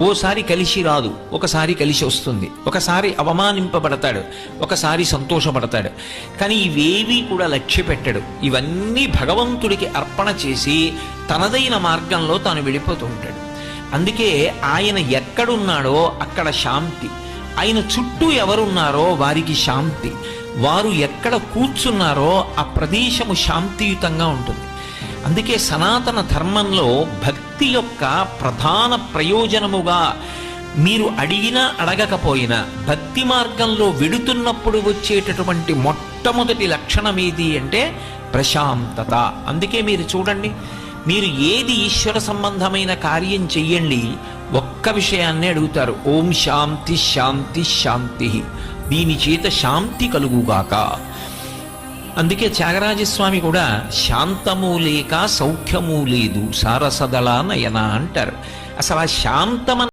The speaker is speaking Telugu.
ఓసారి కలిసి రాదు, ఒకసారి కలిసి వస్తుంది, ఒకసారి అవమానింపబడతాడు, ఒకసారి సంతోషపడతాడు. కానీ ఇవేవీ కూడా లక్ష్య పెట్టడు. ఇవన్నీ భగవంతుడికి అర్పణ చేసి తనదైన మార్గంలో తాను వెళ్ళిపోతూ ఉంటాడు. అందుకే ఆయన ఎక్కడున్నాడో అక్కడ శాంతి, ఆయన చుట్టూ ఎవరున్నారో వారికి శాంతి, వారు ఎక్కడ కూర్చున్నారో ఆ ప్రదేశము శాంతియుతంగా ఉంటుంది. అందుకే సనాతన ధర్మంలో భక్తి యొక్క ప్రధాన ప్రయోజనముగా మీరు అడిగినా అడగకపోయినా భక్తి మార్గంలో వెడుతున్నప్పుడు వచ్చేటటువంటి మొట్టమొదటి లక్షణం ఏది అంటే ప్రశాంతత. అందుకే మీరు చూడండి, మీరు ఏది ఈశ్వర సంబంధమైన కార్యం చెయ్యండి, ఒక్క విషయాన్నే అడుగుతారు, ఓం శాంతి శాంతి శాంతి, దీని చేత శాంతి కలుగుగాక. అందుకే త్యాగరాజస్వామి కూడా శాంతము లేక సౌఖ్యము లేదు సారసదళ నయన అంటారు. అసలు ఆ శాంతమ